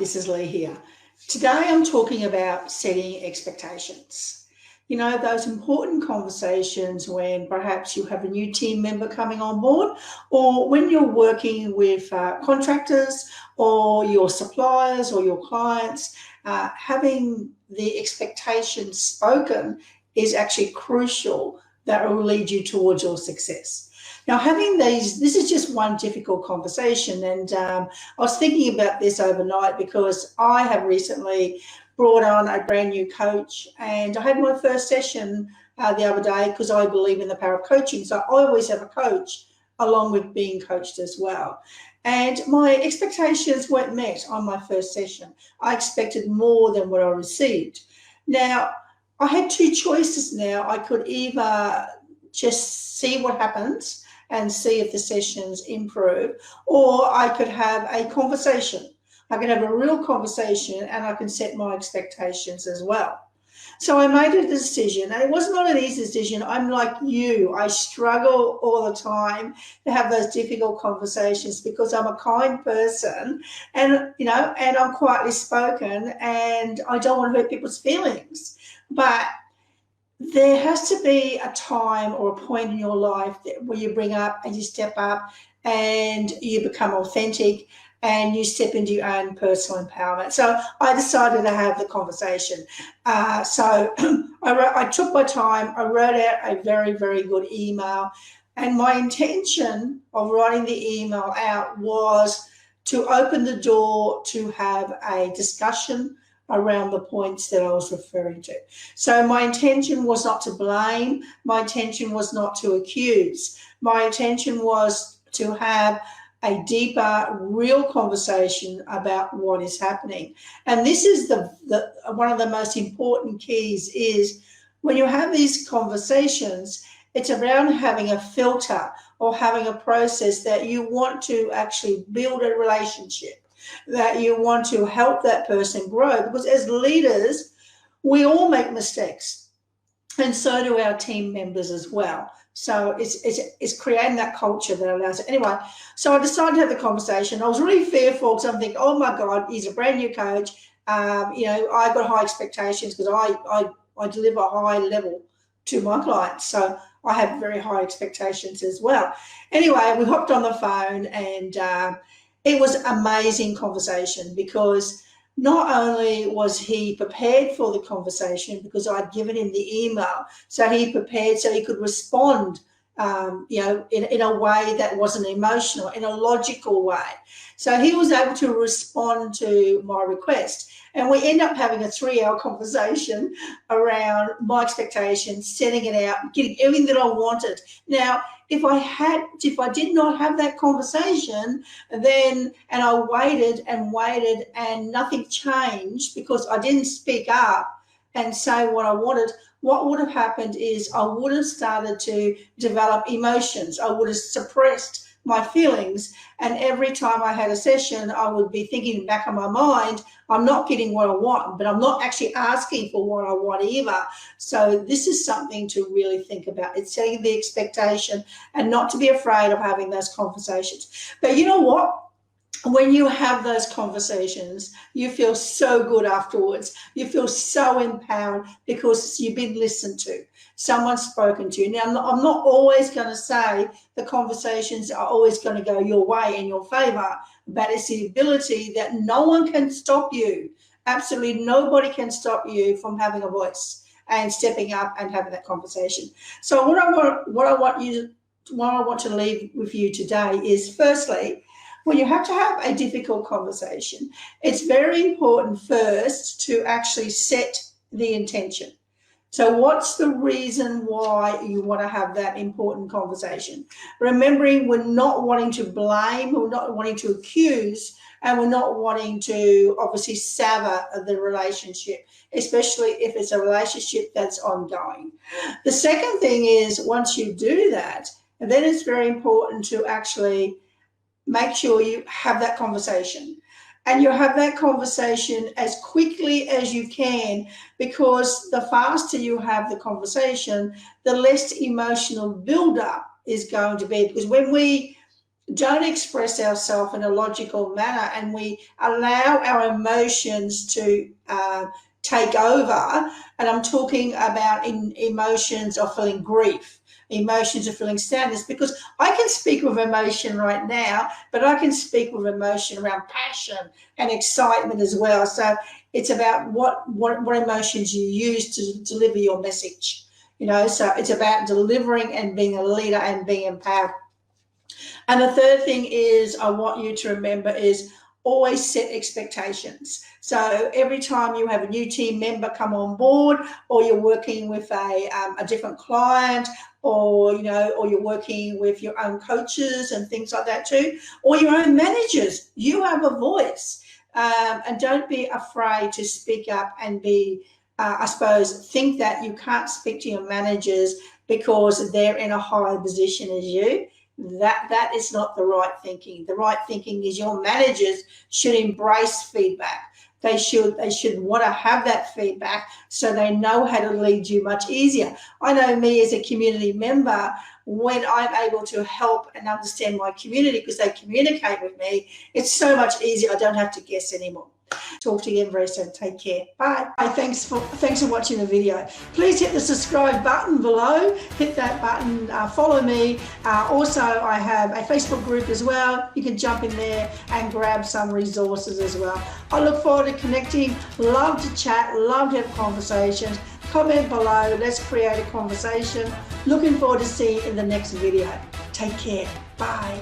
this is Lee here. Today I'm talking about setting expectations. You know, those important conversations when perhaps you have a new team member coming on board, or when you're working with contractors or your suppliers or your clients, having the expectations spoken is actually crucial. That will lead you towards your success. Now, having this is just one difficult conversation, and I was thinking about this overnight because I have recently brought on a brand new coach, and I had my first session the other day because I believe in the power of coaching. So I always have a coach along with being coached as well. And my expectations weren't met on my first session. I expected more than what I received. Now, I had two choices now. I could either just see what happens and see if the sessions improve, or I could have a conversation. I can have a real conversation and I can set my expectations as well. So I made a decision, and it was not an easy decision. I'm like you. I struggle all the time to have those difficult conversations because I'm a kind person, and and I'm quietly spoken, and I don't want to hurt people's feelings. But there has to be a time or a point in your life where you bring up and you step up and you become authentic and you step into your own personal empowerment. So I decided to have the conversation. So I took my time. I wrote out a very, very good email. And my intention of writing the email out was to open the door to have a discussion around the points that I was referring to. So my intention was not to blame. My intention was not to accuse. My intention was to have a deeper, real conversation about what is happening. And this is the one of the most important keys is when you have these conversations, it's around having a filter or having a process that you want to actually build a relationship, that you want to help that person grow, because as leaders, we all make mistakes, and so do our team members as well. So it's creating that culture that allows it. Anyway, so I decided to have the conversation. I was really fearful because I'm thinking, oh my God, he's a brand new coach. I've got high expectations because I deliver a high level to my clients. So I have very high expectations as well. Anyway, we hopped on the phone, and it was an amazing conversation because not only was he prepared for the conversation because I'd given him the email, so he prepared so he could respond, in a way that wasn't emotional, in a logical way. So he was able to respond to my request. And we end up having a 3-hour conversation around my expectations, setting it out, getting everything that I wanted. Now, if I did not have that conversation, then, and I waited and nothing changed because I didn't speak up and say what I wanted, what would have happened is I would have started to develop emotions. I would have suppressed my feelings. And every time I had a session, I would be thinking in the back of my mind, I'm not getting what I want, but I'm not actually asking for what I want either. So this is something to really think about. It's setting the expectation and not to be afraid of having those conversations. But you know what? When you have those conversations, you feel so good afterwards. You feel so empowered because you've been listened to. Someone's spoken to you. Now, I'm not always going to say the conversations are always going to go your way in your favor, but it's the ability that no one can stop you. Absolutely nobody can stop you from having a voice and stepping up and having that conversation. So what I want to leave with you today is, firstly, when you have to have a difficult conversation, it's very important first to actually set the intention. So what's the reason why you want to have that important conversation? Remembering we're not wanting to blame, we're not wanting to accuse, and we're not wanting to obviously sever the relationship, especially if it's a relationship that's ongoing. The second thing is, once you do that, then it's very important to actually make sure you have that conversation. And you have that conversation as quickly as you can, because the faster you have the conversation, the less emotional buildup is going to be. Because when we don't express ourselves in a logical manner, and we allow our emotions to take over. And I'm talking about emotions of feeling grief, emotions of feeling sadness, because I can speak with emotion right now, but I can speak with emotion around passion and excitement as well. So it's about what emotions you use to deliver your message. So it's about delivering and being a leader and being empowered. And the third thing is I want you to remember is always set expectations. So every time you have a new team member come on board, or you're working with a different client, or or you're working with your own coaches and things like that too, or your own managers, you have a voice, and don't be afraid to speak up and be. I suppose think that you can't speak to your managers because they're in a higher position as you. That is not the right thinking. The right thinking is your managers should embrace feedback. They should want to have that feedback so they know how to lead you much easier. I know me as a community member, when I'm able to help and understand my community because they communicate with me, it's so much easier. I don't have to guess anymore. Talk to you again very soon. Take care. Bye. Thanks for watching the video. Please hit the subscribe button below. Hit that button. Follow me. Also, I have a Facebook group as well. You can jump in there and grab some resources as well. I look forward to connecting. Love to chat. Love to have conversations. Comment below. Let's create a conversation. Looking forward to seeing you in the next video. Take care. Bye.